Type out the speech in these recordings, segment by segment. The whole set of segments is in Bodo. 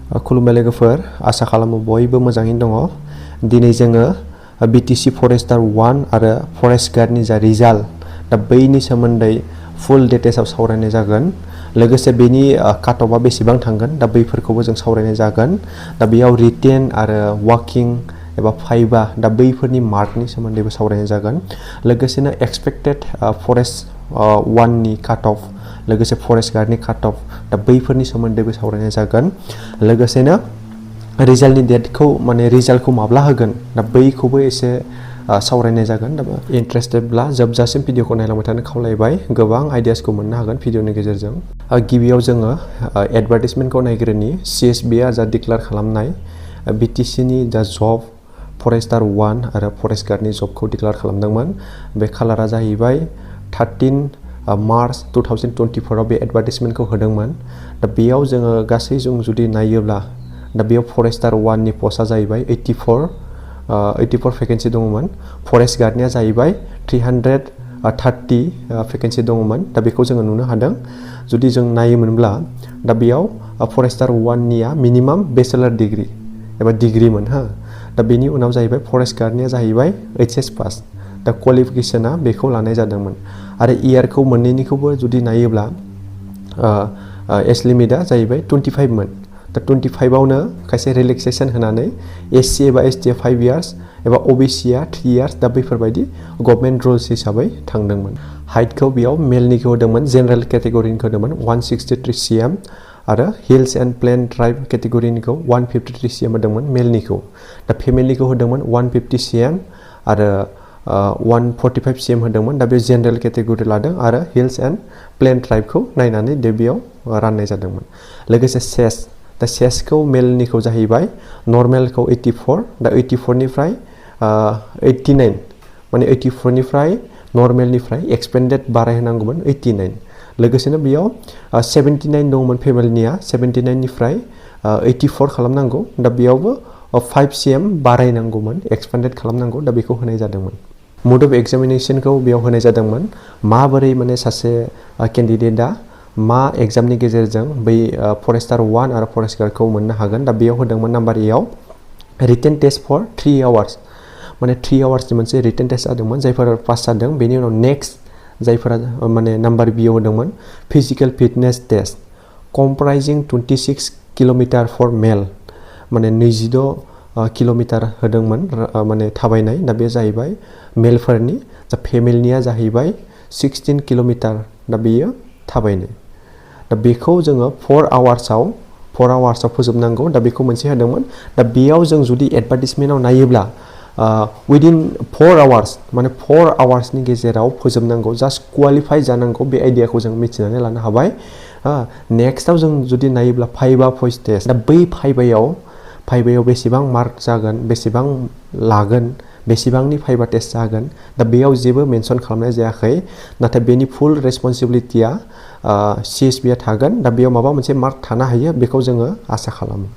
खुलुमबाय लोगोफोर, आसा खालामो बयबो मोजाङैनो दङ। दिनै जोङो BTC फरेस्टार 1 आरो फरेस्ट गार्डनि जा रिजाल्ट दा बैनि सोमोन्दै फुल डिटेल्सआव सावरायनाय जागोन। लोगोसे बेनि काटअफआ बेसेबां थांगोन दा बैफोरखौबो जों सावरायनाय जागोन। दा बेयाव रिटेन आरो वाकिं एबा फाइबा दा बैफोरनि मार्कनि सोमोन्दैबो सावरायनाय जागोन। लोगोसेनो एक्सपेक्टेड फरेस्ट 1 नि काटअफ लोगोसे फरेस्ट गार्डनि काटअफ दा बैफोरनि सोमोन्दैबो सावरायनाय जागोन। लोगोसेनो रिजाल्टनि डेटखौ रिजाल्टखौ माब्ला होगोन दा बैखौबो एसे सावरायनाय जागोन। दा इन्ट्रेस्टेडब्ला जोबजासिम भिडिअखौ नायलांबाय थानो खावलायबाय, गोबां आइडियासखौ मोननो हागोन भिडिअनि गेजेरजों। गिबियाव जोङो एडभार्टाइजमेन्टखौ नायग्रोनि। CSBआ जा डिक्लेयार खालामनाय BTCनि जा जब फरेस्टार 1 आरो फरेस्ट गार्डनि जबखौ डिक्लेयार खालामदोंमोन। बे खालारा जाहैबाय 13 मार्च 2024 आव बे एडभार्टाइजमेन्टखौ होदोंमोन। दा बेयाव जोङो गासै जों जुदि नायोब्ला दा बेयाव फरेस्टार 1 नि पस्टआ जाहैबाय 84 भेकेन्सि दङमोन। फरेस्ट गार्डनिया जाहैबाय 330 भेकेन्सि दङमोन। दा बेखौ जोङो नुनो हादों। जुदि जों नायोमोनब्ला दा बेयाव फरेस्टार 1 निया मिनिमाम बेचेलर डिग्री एबा डिग्रीमोन। दा बेनि उनाव जाहैबाय फरेस्ट गार्डनिया जाहैबाय HS पास। दा क्वालिफिकेसना बेखौ लानाय जादोंमोन। आरो इयारखौ मोननैनिखौबो जुदि नायोब्ला एज लिमिटआ जाहैबाय 25 मोन। दा 25 आवनो खायसे रिलेक्सेसन होनानै SC एबा ST 5 इयार्स एबा OBCआ 3 इयार्स दा बैफोरबायदि गभर्नमेन्ट रुल्स हिसाबै थांदोंमोन। हाइटखौ बेयाव मेलनिखौ होदोंमोन, जेनेरेल केटेगरिनिखौ होदोंमोन 163 cm आरो हिल्स एन्ड प्लेन ट्राइब केटेगरिनिखौ 153 cm होदोंमोन मेलनिखौ। दा फिमेलनिखौ होदोंमोन 150 cm आरो 145 cm होदोंमोन। दा बे जेनेरेल केटेगरि लादों आरो हिल्स एन्ड प्लेन ट्राइबखौ नायनानै दे बेयाव राननाय जादोंमोन। लोगोसे सेस, दा सेसखौ मेलनिखौ जाहैबाय नर्मेलखौ 84, दा 84 निफ्राय 89 84 निफ्राय नर्मेलनिफ्राय एक्सपेन्डेड बारायहोनांगौमोन 89। लोगोसेनो बेयाव 79 दङमोन फेमेलनिया, 79 निफ्राय 84 खालामनांगौ। दा बेयावबो 5 cm बारायनांगौमोन, एक्सपेन्डेड खालामनांगौ। दा बेखौ होनाय जादोंमोन। मोड अफ एग्जामिनेशनखौ बेयाव होनाय जादोंमोन। माबोरै सासे केन्डिडेटआ मा एग्जामनि गेजेरजों बै फरेस्टार 1 आरो फरेस्ट गार्डखौ मोननो हागोन। दा बेयाव होदोंमोन नाम्बार एआव रिटेन टेस्ट फर 3 आवार्स, 3 आवार्सनि मोनसे रिटेन टेस्ट जादोंमोन। जायफोरा पास जादों बेनि उनाव नेक्स्ट जायफोरा नाम्बार बिआव होदोंमोन physical fitness test comprising 26 kilometre for male, 26 kilometre होदोंमोन थाबायनाय। दा बे जाहैबाय मेलफोरनि। दा फेमेलनिया जाहैबाय 16 किल'मिटार, दा बेयो थाबायनाय। दा बेखौ जोङो 4 आवार्सआव फोजोबनांगौ। दा बेखौ मोनसे होदोंमोन। दा बेयाव जों जुदि एडभार्टाइजमेन्टआव नायोब्ला उइदिन 4 आवार्स 4 आवार्सनि गेजेराव फोजोबनांगौ, जास्ट क्वालिफाइ जानांगौ। बे आइडियाखौ जों मिथिनानै लानो हाबाय। नेक्स्टआव जों जुदि नायोब्ला फाइबा भइस टेस्ट, दा बै फाइबायाव बेसेबां मार्क जागोन, बेसेबां लागोन, बेसेबांनि फाइबा टेस्ट जागोन, दा बेयाव जेबो मेनसन खालामनाय जायाखै। नाथाय बेनि फुल रेसपन्सिबिलिटिया CSBआ थागोन। दा बेयाव माबा मोनसे मार्क थानो हायो, बेखौ जोङो आसा खालामो।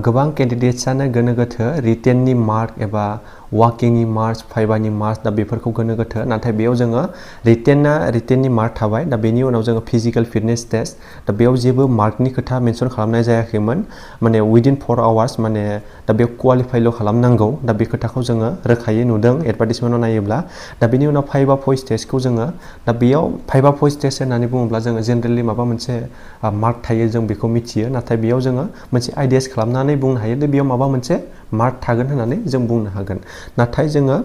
गोबां केन्डिडेट्सआनो गोनो गोथो रिटेननि मार्क एबा वाकिंनि मार्क्स, फाइबानि मार्क्स, दा बेफोरखौ गोनो गोथो। नाथाय बेयाव जोङो रिटेननि मार्क थाबाय। दा बेनि उनाव जोङो फिजिकेल फिटनेस टेस्ट, दा बेयाव जेबो मार्कनि खोथा मेनसन खालामनाय जायाखैमोन। उइदिन 4 आवार्स दा बेयाव क्वालिफाइल' खालामनांगौ। दा बे खोथाखौ जोङो रोखायै नुदों एडभार्टाइजमेन्टआव नायोब्ला। दा बेनि उनाव फाइबा भइस टेस्टखौ जोङो, दा बेयाव फाइबा भइस टेस्ट होननानै बुङोब्ला जोङो जेनेरेलि माबा मोनसे मार्क थायो, जों बेखौ मिथियो। नाथाय बेयाव जोङो मोनसे आइडियास खालामनानै बुंनो हायो दि बेयाव माबा मोनसे मार्क थागोन होननानै जों बुंनो हागोन। नाथाय जोङो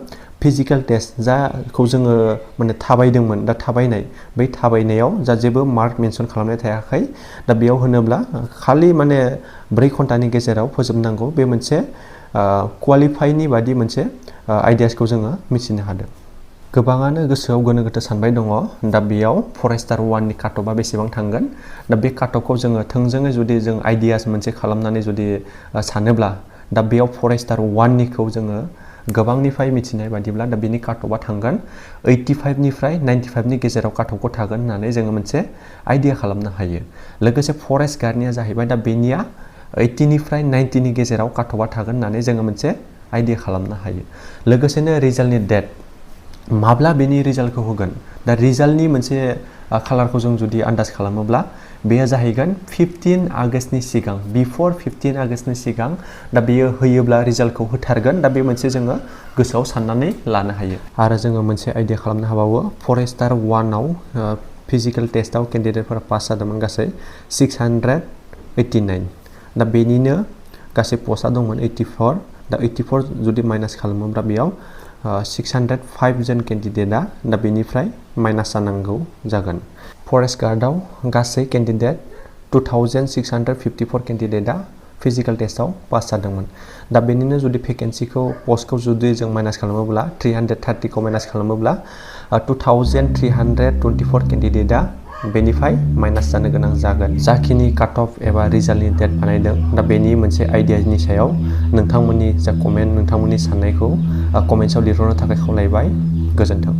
फिजिकेल टेस्ट जाखौ जोङो थाबायदोंमोन, दा थाबायनाय, बै थाबायनायाव जा जेबो मार्क मेनसन खालामनाय थायाखै। दा बेयाव होनोब्ला खालि 4 घन्टानि गेजेराव फोजोबनांगौ। बे मोनसे क्वालिफाइनि बादि मोनसे आइडियासखौ जोङो मिथिनो हादों। गोबाङानो गोसोआव गोनो गोथो सानबाय दङ, दा बेयाव फरेस्टार 1 नि काटअफआ बेसेबां थांगोन। दा बे काटअफखौ जोङो थोंजोङै जुदि जों आइडियास मोनसे खालामनानै जुदि सानोब्ला, दा बेयाव फरेस्टार 1 निखौ जोङो गोबांनिफ्राय मिथिनाय बादिब्ला दा बेनि काटअफआ थांगोन 85 निफ्राय 95 नि गेजेराव काटअफखौ थागोन होननानै जोङो मोनसे आइडिया खालामनो हायो। लोगोसे फरेस्ट गार्डनिया जाहैबाय दा बेनिया 80 निफ्राय 90 नि गेजेराव काटअफआ थागोन होननानै जोङो मोनसे आइडिया खालामनो हायो। लोगोसेनो रिजाल्टनि डेट, माब्ला बेनि रिजाल्टखौ होगोन दा रिजाल्टनि मोनसे खालारखौ जों जुदि आन्दाज खालामोब्ला बेयो जाहैगोन 15 आगस्टनि सिगां बिफोर 15 आगस्टनि सिगां दा बेयो होयोब्ला रिजाल्टखौ होथारगोन दा बे मोनसे जोङो गोसोआव साननानै लानो हायो आरो जोङो मोनसे आइडिया खालामनो हाबावो फरेस्टार 1 आव फिजिकल टेस्टआव केन्डिडेटफोरा पास जादोंमोन गासै 689 दा बेनिनो गासै पस्टआ दंमोन 84 दा 84 जुदि माइनास खालामोब्ला बेयाव 605 जन केन्डिडेटआ दा बेनिफ्राय माइनास जानांगौ जागोन फरेस्ट गार्डआव गासै केन्डिडेट 2654 केन्डिडेटआ फिजिकल टेस्टआव पास जादोंमोन दा बेनिनो जुदि भेकेन्सिखौ पस्टखौ जुदि जों माइनास खालामोब्ला 330 खौ माइनास खालामोब्ला 2324 केन्डिडेटआ बेनिफ्राय माइनास जानो गोनां जागोन जाखिनि काट अफ एबा रिजाल्टनि डेट बानायदों दा बेनि मोनसे आइडियानि सायाव नोंथांमोननि जा कमेन्ट नोंथांमोननि साननायखौ कमेन्ट्सआव लिरहरनो थाखाय खावलायबाय गोजोन्थों